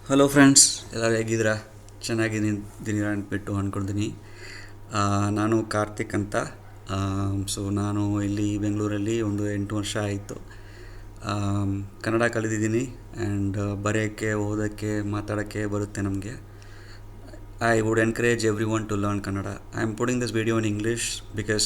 Hello friends, ಎಲ್ಲರೂ ಹೇಗಿದ್ದೀರಾ? ಚೆನ್ನಾಗಿದ್ದೀರಾ ಅಂದ್ಬಿಟ್ಟು ಅಂದ್ಕೊಳ್ತೀನಿ. ನಾನು ಕಾರ್ತಿಕ್ ಅಂತ. ಸೊ ನಾನು ಇಲ್ಲಿ ಬೆಂಗಳೂರಲ್ಲಿ ಒಂದು 8 ವರ್ಷ ಆಯಿತು. ಕನ್ನಡ ಕಲಿತಿದ್ದೀನಿ ಆ್ಯಂಡ್ ಬರೆಯೋಕ್ಕೆ, ಓದೋಕ್ಕೆ, ಮಾತಾಡೋಕ್ಕೆ ಬರುತ್ತೆ ನಮಗೆ. I would encourage everyone to learn Kannada. I am putting this video in English because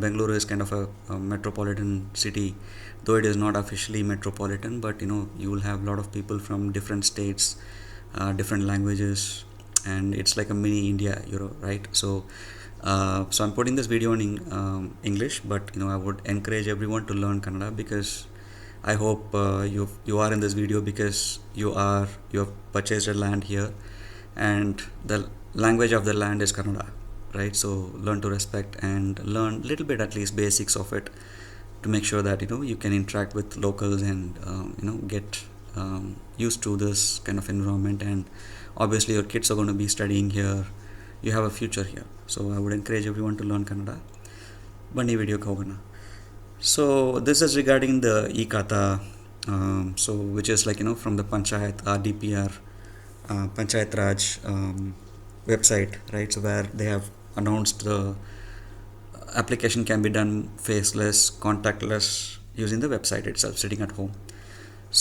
Bangalore is kind of a metropolitan city, though it is not officially metropolitan, but you will have a lot of people from different states, different languages, and it's like a mini India, right? So I'm putting this video in English, but I would encourage everyone to learn Kannada because I hope you are in this video because you have purchased a land here, and the language of the land is Kannada, right? So learn to respect and learn little bit, at least basics of it, to make sure that you can interact with locals and get used to this kind of environment. And obviously your kids are going to be studying here, you have a future here, so I would encourage everyone to learn Kannada. Bani video kogana. So this is regarding the EKhata, so which is like from the Panchayat, RDPR, Panchayat Raj website, right? So where they have announced the application can be done faceless, contactless, using the website itself, sitting at home.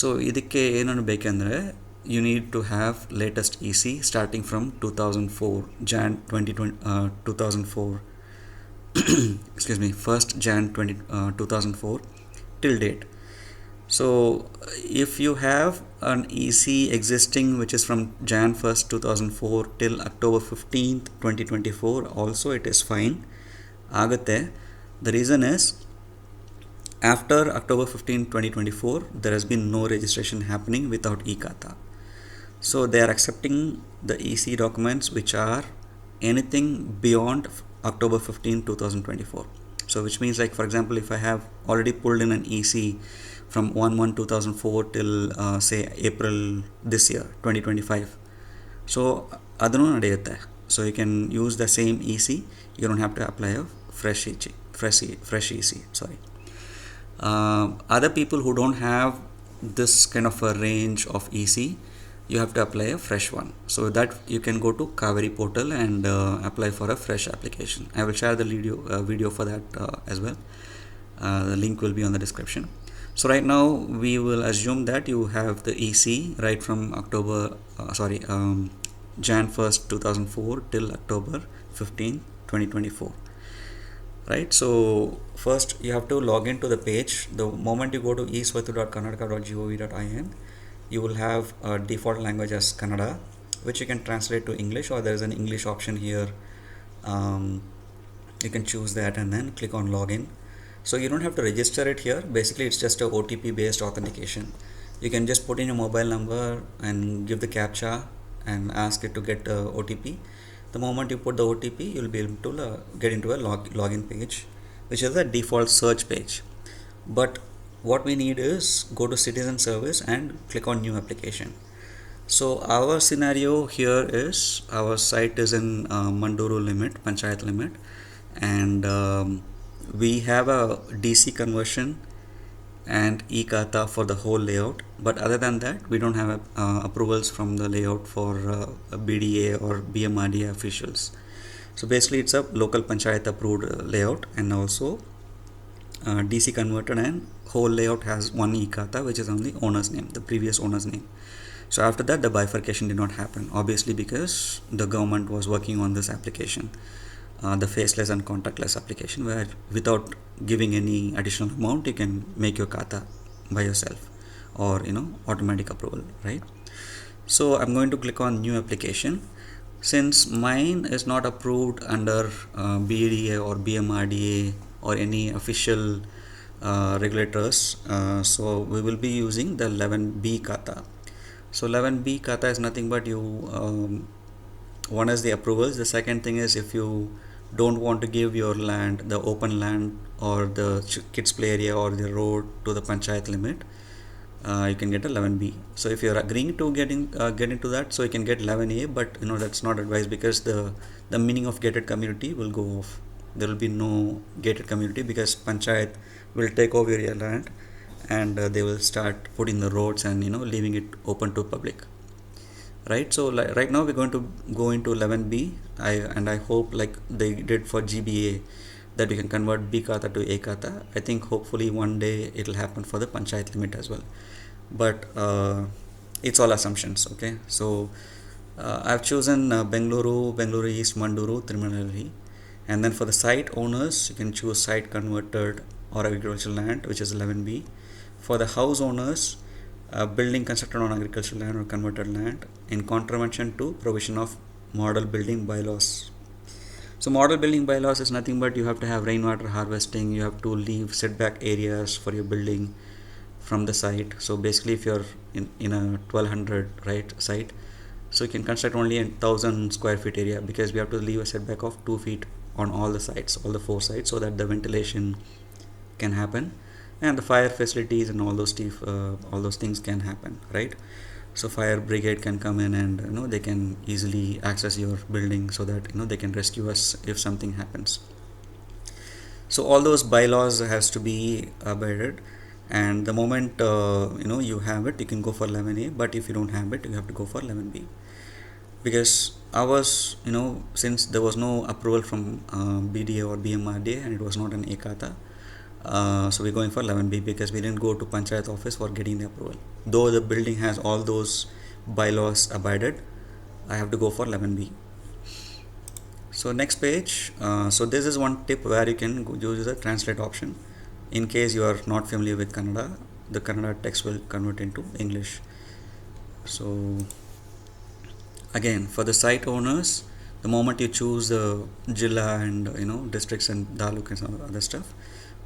So ಇದಕ್ಕೆ ಏನನ್ನು ಬೇಕೆಂದರೆ you need to have latest EC starting from 2004 Jan 2004 excuse me, 1st Jan 2004 till date. So if you have an EC existing which is from Jan 1st 2004 till October 15th 2024, also it is fine, ಆಗುತ್ತೆ. The reason is, after October 15, 2024, there has been no registration happening without EKhata. So they are accepting the EC documents which are anything beyond October 15, 2024. So which means, like, for example, if I have already pulled in an EC from 1/1/2004 till say April this year 2025, so adanu nadeyutte. So you can use the same EC, you don't have to apply a fresh EC, sorry. Other people who don't have this kind of a range of EC, you have to apply a fresh one. So that you can go to Kaveri portal and apply for a fresh application. I will share the video for that as well. The link will be on the description. So right now we will assume that you have the EC right from Jan 1st 2004 till October 15th 2024. Right, so first you have to log into the page. The moment you go to ESwathu.karnataka.gov.in, you will have a default language as Kannada, which you can translate to English, or there is an English option here. You can choose that and then click on login. So you don't have to register it here. Basically it's just a OTP based authentication. You can just put in your mobile number and give the captcha and ask it to get OTP. The moment you put the OTP, you'll be able to get into a login page, which is the default search page. But what we need is go to Citizen Service and click on New Application. So our scenario here is, our site is in Manduru limit, Panchayat limit, and we have a DC conversion and EKhata for the whole layout, but other than that we don't have approvals from the layout for BDA or BMRDA officials. So basically it's a local Panchayat approved layout, and also DC converted, and whole layout has one EKhata which is on the owner's name, the previous owner's name. So after that the bifurcation did not happen, obviously because the government was working on this application, the faceless and contactless application, where without giving any additional amount you can make your Khata by yourself, or automatic approval, right? So I'm going to click on New Application. Since mine is not approved under BDA or BMRDA or any official regulators, so we will be using the 11B Khata. So 11B Khata is nothing but one is the approvals. The second thing is, if you don't want to give your land, the open land or the kids play area or the road, to the Panchayat limit, you can get 11B. So if you're agreeing to get into that, so you can get 11A, but that's not advised, because the meaning of gated community will go off. There will be no gated community because Panchayat will take over your land, and they will start putting the roads and leaving it open to public. right? So right now we're going to go into 11B. I hope like they did for GBA that we can convert B Khata to A Khata. I think hopefully one day it'll happen for the Panchayat limit as well. But it's all assumptions, okay? So I've chosen Bengaluru East, Manduru, Tirumalali. And then for the site owners, you can choose site converted or agricultural land, which is 11B. For the house owners, building constructed on agricultural land or converted land in contravention to provision of model building bylaws. So model building bylaws is nothing but you have to have rainwater harvesting, you have to leave setback areas for your building from the site. So basically if you're in a 1200 right site, so you can construct only a 1000 square feet area, because we have to leave a setback of 2 feet on all the sites, all the 4 sites, so that the ventilation can happen and the fire facilities and all those things can happen, right? So fire brigade can come in and they can easily access your building, so that they can rescue us if something happens. So all those bylaws has to be abided, and the moment you have it, you can go for 11A, but if you don't have it, you have to go for 11B. Because ours, since there was no approval from BDA or BMRDA and it was not an EKhata, so we're going for 11B because we didn't go to Panchayat office for getting the approval. Though the building has all those bylaws abided, I have to go for 11B. So next page, so this is one tip where you can use the translate option. In case you are not familiar with Kannada, the Kannada text will convert into English. So again, for the site owners, the moment you choose the Jilla and districts and Taluk and some other stuff,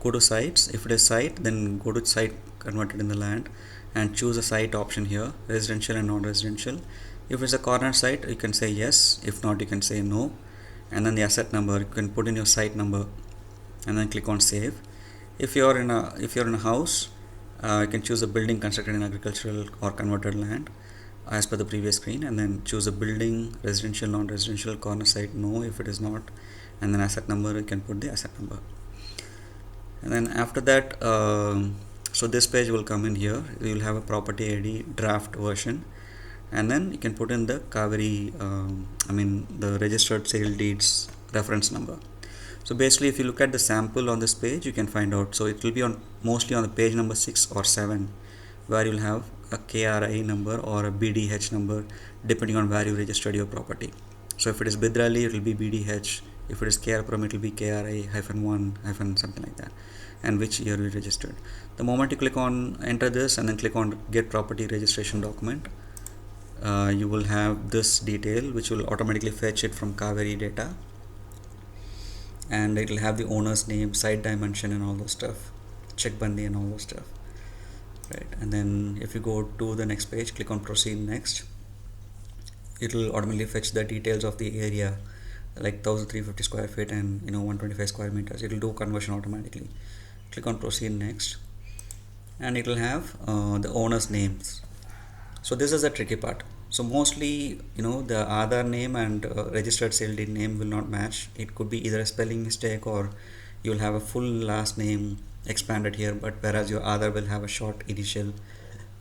go to sites. If it is site, then go to site converted in the land and choose a site option here, residential and non-residential. If it's a corner site, you can say yes. If not, you can say no. And then the asset number, you can put in your site number and then click on save. If you're in a house, you can choose a building constructed in agricultural or converted land as per the previous screen, and then choose a building, residential, non-residential, corner site, no if it is not, and then asset number, you can put the asset number. And then after that, so this page will come in here. You will have a property ID draft version, and then you can put in the Kaveri, the registered sale deeds reference number. So basically, if you look at the sample on this page, you can find out. So it will be mostly on the page number 6 or 7, where you'll have a KRI number or a BDH number depending on where you registered your property. So if it is Bidrali, it will be BDH. If it is KRPRM, it will be KRI-1- something like that, and which year you registered. The moment you click on enter this and then click on get property registration document, you will have this detail which will automatically fetch it from Kaveri data, and it will have the owner's name, site dimension and all those stuff, check bandi and all those stuff, right? And then if you go to the next page, click on proceed next, it will automatically fetch the details of the area, like 1350 square feet and 125 square meters. It will do conversion automatically. Click on proceed next, and it will have the owner's names. So this is the tricky part. So mostly the Aadhaar name and registered sale deed name will not match. It could be either a spelling mistake, or you will have a full last name expanded here, but whereas your Aadhaar will have a short initial,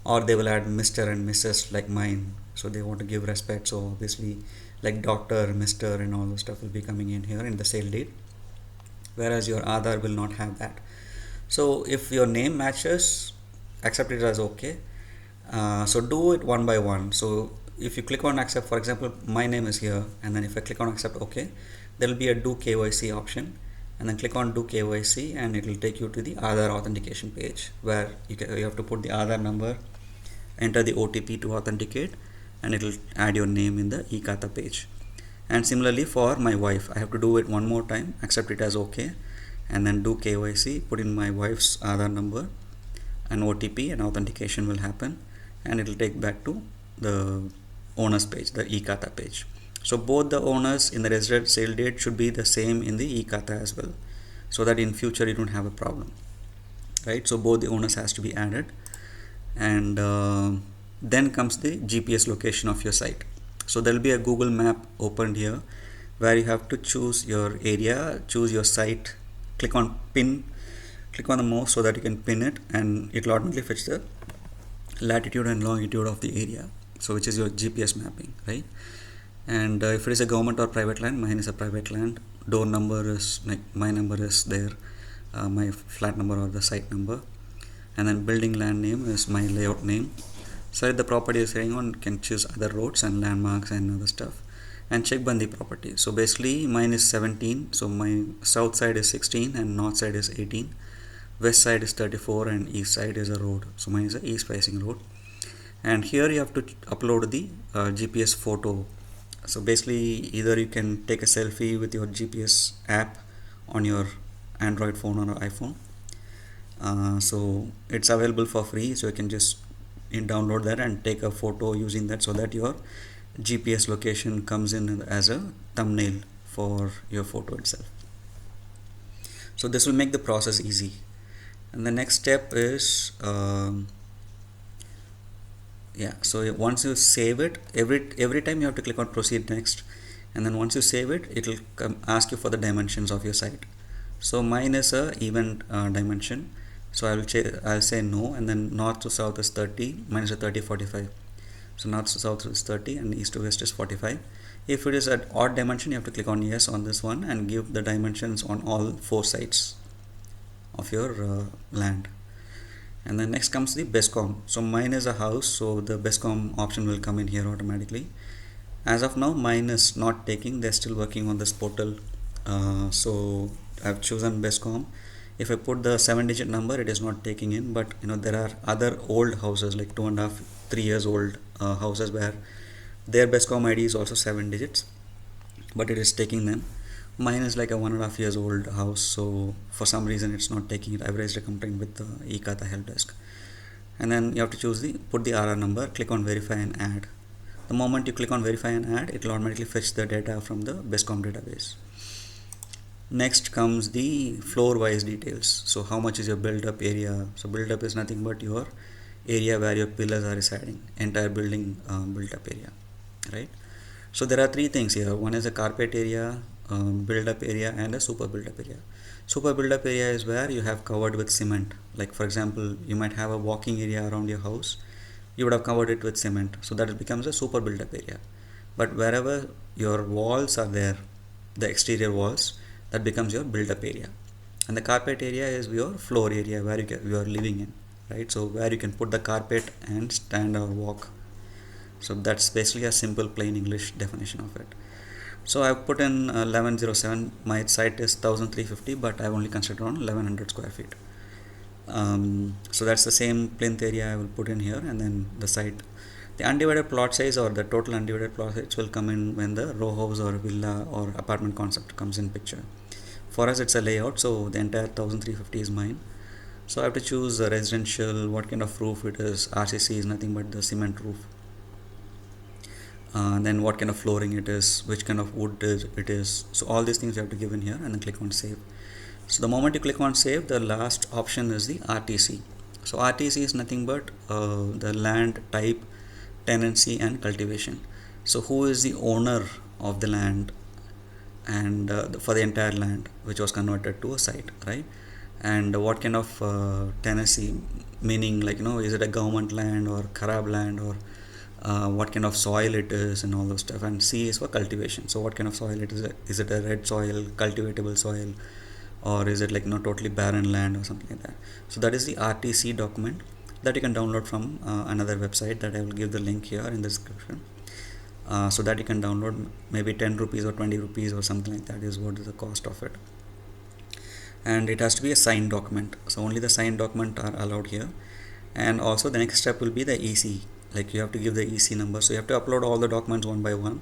or they will add Mr. and Mrs. like mine, so they want to give respect. So obviously like Dr., Mr. and all those stuff will be coming in here in the sale deed, whereas your Aadhaar will not have that. So if your name matches, accept it as okay. So do it one by one. So if you click on accept, for example my name is here, and then if I click on accept okay, there will be a do KYC option, and then click on do KYC, and it will take you to the Aadhaar authentication page, where you have to put the Aadhaar number, enter the OTP to authenticate, and it will add your name in the EKhata page. And similarly for my wife, I have to do it one more time, accept it as okay, and then do KYC, put in my wife's Aadhaar number and OTP, and authentication will happen, and it will take back to the owner's page, the EKhata page. So both the owners in the registered sale date should be the same in the EKhata as well, so that in future you don't have a problem, right? So both the owners has to be added, and then comes the GPS location of your site. So there will be a Google map opened here, where you have to choose your area, choose your site, click on pin, click on the mouse so that you can pin it, and it will automatically fetch the latitude and longitude of the area. so which is your GPS mapping, right? And if it is a government or private land, mine is a private land. Door number is like my number is there, my flat number or the site number, and then building land name is my layout name. So if the property is saying on, can choose other roads and landmarks and other stuff, and check bandi property. So basically mine is 17, so my south side is 16 and north side is 18, west side is 34 and east side is a road, so mine is a east facing road. And here you have to upload the GPS photo. So basically either you can take a selfie with your GPS app on your Android phone or iPhone. So it's available for free, so you can just download that and take a photo using that, so that your GPS location comes in as a thumbnail for your photo itself. So this will make the process easy. And the next step is so once you save it, every time you have to click on proceed next, and then once you save it, it will ask you for the dimensions of your site. So mine is a even dimension, so I'll say no, and then north to south is 30, mine is a 30 45. So north to south is 30 and east to west is 45. If it is an odd dimension, you have to click on yes on this one and give the dimensions on all 4 sides of your land. And then next comes the BESCOM. So mine is a house, so the BESCOM option will come in here automatically. As of now, mine is not taking, they're still working on this portal. So I've chosen BESCOM. If I put the 7-digit number, it is not taking in, but there are other old houses like 2.5, 3 years old houses where their BESCOM ID is also 7 digits, but it is taking them. Mine is like a 1.5 years old house, so for some reason it's not taking it. I've raised a complaint with the EKhata help desk. And then you have to choose put the RR number, click on verify and add. The moment you click on verify and add, it will automatically fetch the data from the BESCOM database. Next comes the floor wise details. So how much is your build up area? So build up is nothing but your area where your pillars are residing, entire building built up area, right? So there are 3 things here. One is a carpet area, build up area, and a super build up area. Super build up area is where you have covered with cement. Like for example, you might have a walking area around your house, you would have covered it with cement, so that it becomes a super build up area. But wherever your walls are there, the exterior walls, that becomes your build up area. And the carpet area is your floor area where you are living in, right? So where you can put the carpet and stand or walk. So that's basically a simple plain English definition of it. So I've put in 1107. My site is 1350, but I've only considered on 1100 square feet. So that's the same plinth area I will put in here, and then the site. The undivided plot size or the total undivided plot size will come in when the row house or villa or apartment concept comes in picture. For us it's a layout, so the entire 1350 is mine. So I have to choose a residential, what kind of roof it is. RCC is nothing but the cement roof. Then what kind of flooring it is, which kind of wood it is. So all these things you have to give in here, and then click on save. So the moment you click on save, the last option is the RTC. So RTC is nothing but the land type, tenancy and cultivation. So who is the owner of the land, and for the entire land which was converted to a site, right? And what kind of tenancy, meaning like is it a government land or kharab land, or what kind of soil it is and all those stuff. And C is for cultivation. So what kind of soil it is it a red soil, cultivatable soil, or is it like totally barren land or something like that. So that is the RTC document that you can download from another website that I will give the link here in the description, so that you can download. Maybe 10 rupees or 20 rupees or something like that is what is the cost of it. And it has to be a signed document, so only the signed document are allowed here. And also the next step will be the EC, like you have to give the EC number. So you have to upload all the documents one by one,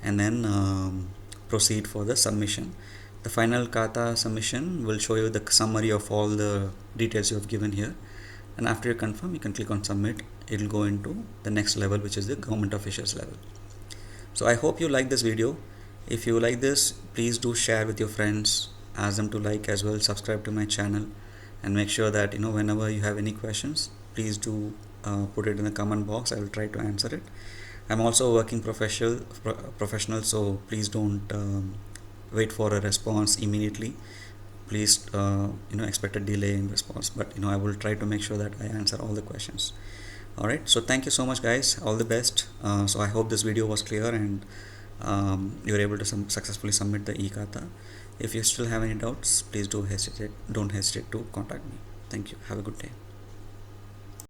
and then proceed for the submission. The final Khata submission will show you the summary of all the details you have given here, and after you confirm, you can click on submit. It will go into the next level, which is the government officials level. So I hope you like this video. If you like this, please do share with your friends, ask them to like as well, subscribe to my channel, and make sure that whenever you have any questions, please do put it in the comment box. I will try to answer it. I'm also a working professional, so please don't wait for a response immediately. Please expect a delay in response, but I will try to make sure that I answer all the questions. All right, so thank you so much, guys. All the best. So I hope this video was clear and you were able to successfully submit the EKhata. If you still have any doubts, please don't hesitate to contact me. Thank you. Have a good day.